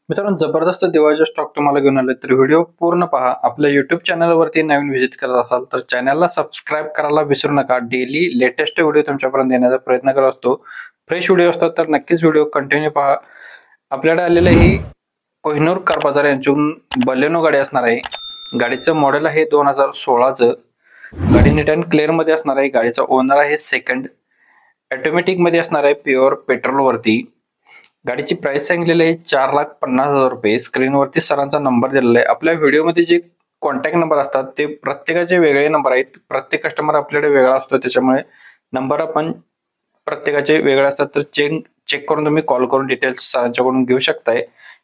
मित्रांनो, जबरदस्त दिवाळीचा स्टॉक तुम्हाला घेऊन आलोय, तर व्हिडिओ पूर्ण पहा. आपल्या YouTube चॅनलवरती नवीन व्हिजिट करत असाल तर चॅनलला सबस्क्राईब करायला विसरू नका. डेली लेटेस्ट व्हिडिओ तुमच्यापर्यंत देण्याचा प्रयत्न करत असतो. फ्रेश व्हिडिओ असतात तर नक्कीच व्हिडिओ कंटिन्यू पहा. आपल्याकडे आलेलं ही कोहिनूर कार बाजार यांच्याकडून बलेनो गाडी असणार आहे. गाडीचं मॉडेल आहे 2016चं. गाडी नीट अँड क्लिअर मध्ये असणार आहे. गाडीचा ओनर आहे सेकंड. ऑटोमॅटिक मध्ये असणार आहे, प्युअर पेट्रोल वरती. गाडीची प्राइस सांगितलेली आहे 4,50,000 रुपये. स्क्रीनवरती सरांचा नंबर दिलेला आहे. आपल्या व्हिडिओमध्ये जे कॉन्टॅक्ट नंबर असतात ते प्रत्येकाचे वेगळे नंबर आहेत. प्रत्येक कस्टमर आपल्याकडे वेगळा असतो, त्याच्यामुळे नंबर आपण प्रत्येकाचे वेगळे असतात. तर चेक करून तुम्ही कॉल करून डिटेल्स सरांच्याकडून घेऊ शकताय.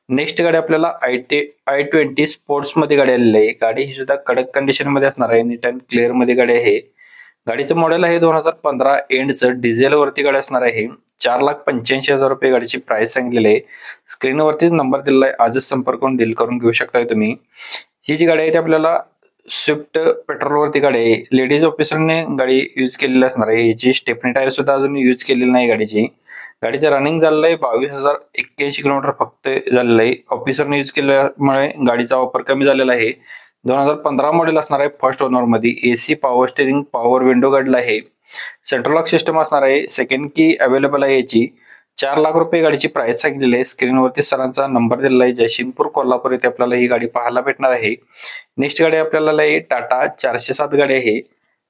नेक्स्ट गाडी आपल्याला i20 स्पोर्ट्स मध्ये गाडी आलेली आहे. गाडी ही सुद्धा कडक कंडिशन मध्ये असणार आहे. नीट अँड क्लिअर मध्ये गाडी आहे. गाडीचं मॉडेल आहे 2015 एंडचं. डिझेल वरती गाडी असणार आहे. 4,85,000 रुपये गाडीची प्राइस सांगितलेली आहे. स्क्रीनवरती नंबर दिलेला आहे. आजच संपर्क करून डील करून घेऊ शकताय तुम्ही. ही जी गाडी आहे ती आपल्याला स्विफ्ट पेट्रोलवरती गाडी आहे. लेडीज ऑफिसरने गाडी यूज केलेली असणार आहे. याची स्टेपनी टायर सुद्धा अजून यूज केलेली नाही गाडीची. गाडीचं रनिंग झालेलं आहे 22,081 किलोमीटर फक्त झालेलं आहे. ऑफिसरने यूज केल्यामुळे गाडीचा वापर कमी झालेला आहे. 2015 मॉडेल असणार आहे. फर्स्ट ओनर मध्ये AC power steering power window गाडीला आहे. सेंट्रल लॉक सिस्टम असणार आहे. सेकंड की अवेलेबल आहे याची. 4 लाख रुपये गाडीची प्राइस सांगितलेली आहे. स्क्रीनवरती सरांचा नंबर दिलेला आहे. जयसिंगपूर कोल्हापूर येथे आपल्याला ही गाडी पाहायला भेटणार आहे. नेक्स्ट गाडी आपल्याला आहे टाटा 407 गाडी आहे.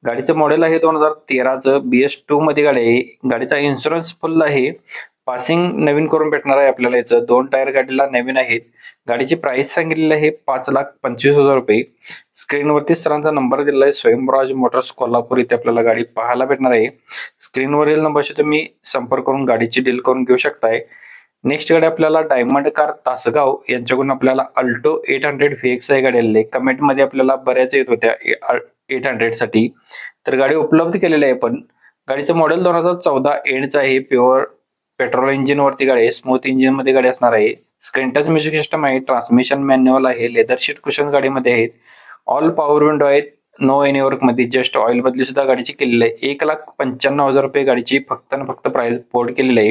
गाडीचं मॉडेल आहे 2013चं. BS2 मध्ये गाडी आहे. गाडीचा इन्शुरन्स फुल आहे. पासिंग नवीन करून भेटणार आहे आपल्याला. याचं 2 टायर गाडीला नवीन आहेत. गाडीची प्राइस सांगितलेली आहे 5,25,000 रुपये. स्क्रीनवरती सरांचा नंबर दिलेला आहे. स्वयंराज मोटर्स कोल्हापूर इथे आपल्याला गाडी पाहायला भेटणार आहे. स्क्रीनवरील नंबरशी तुम्ही संपर्क करून गाडीची डील करून घेऊ शकताय. नेक्स्ट गाडी आपल्याला डायमंड कार तासगाव यांच्याकडून आपल्याला अल्टो 800 VX ही गाडी आलेली आहे. कमेंट मध्ये आपल्याला बऱ्याच येत होत्या 800 साठी, तर गाडी उपलब्ध केलेली आहे. पण गाडीचं मॉडेल 2014 एंडचं आहे. प्युअर पेट्रोल इंजिन वरती गाडी आहे. स्मूथ इंजिन मध्ये गाडी असणार आहे. स्क्रीन टच म्युझिक सिस्टम आहे. ट्रान्समिशन मॅन्युअल आहे. लेदर शीट कुशन गाडीमध्ये आहेत. ऑल पॉवर विंडो आहेत. नो एनी वर्क मध्ये. जस्ट ऑइल बदली सुद्धा गाडीची केलेली आहे. 1,95,000 रुपये गाडीची फक्त प्राइस बोर्ड केलेली आहे.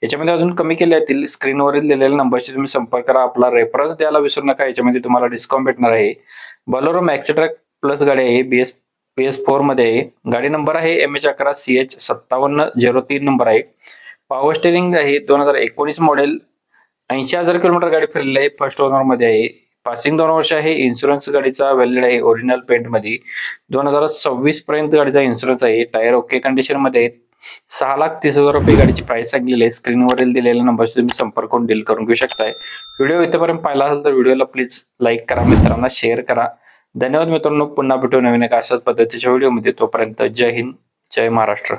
याच्यामध्ये अजून कमी केले असतील. स्क्रीनवरील दिलेल्या नंबरशी तुम्ही संपर्क करा. आपला रेफरन्स द्यायला विसरू नका. याच्यामध्ये तुम्हाला डिस्काउंट भेटणार आहे. बोलेरो मॅक्सी ट्रक प्लस गाडी आहे. BS4 मध्ये आहे. गाडी नंबर आहे MH11CH 5703 नंबर आहे. पॉवर स्टेरिंग आहे. 2019 मॉडेल. 80,000 किलोमीटर गाडी फिरलेली आहे. फर्स्ट ओनर मध्ये आहे. पासिंग 2 वर्ष आहे. इन्शुरन्स गाडीचा व्हॅलिड आहे ओरिजिनल पेंट मध्ये. 2026 पर्यंत गाडीचा इन्शुरन्स आहे. टायर ओके कंडिशन मध्ये आहेत. 6,30,000 रुपये गाडीची प्राइस सांगितलेली आहे. स्क्रीनवरील दिलेल्या नंबरशी तुम्ही संपर्क करून डील करून घेऊ शकताय. व्हिडिओ इथेपर्यंत पाहिला असेल तर व्हिडिओला प्लीज लाईक करा, मित्रांना शेअर करा. धन्यवाद मित्रांनो. पुन्हा भेटू नवीन एका अशाच पद्धतीच्या व्हिडिओमध्ये. तोपर्यंत जय हिंद, जय महाराष्ट्र.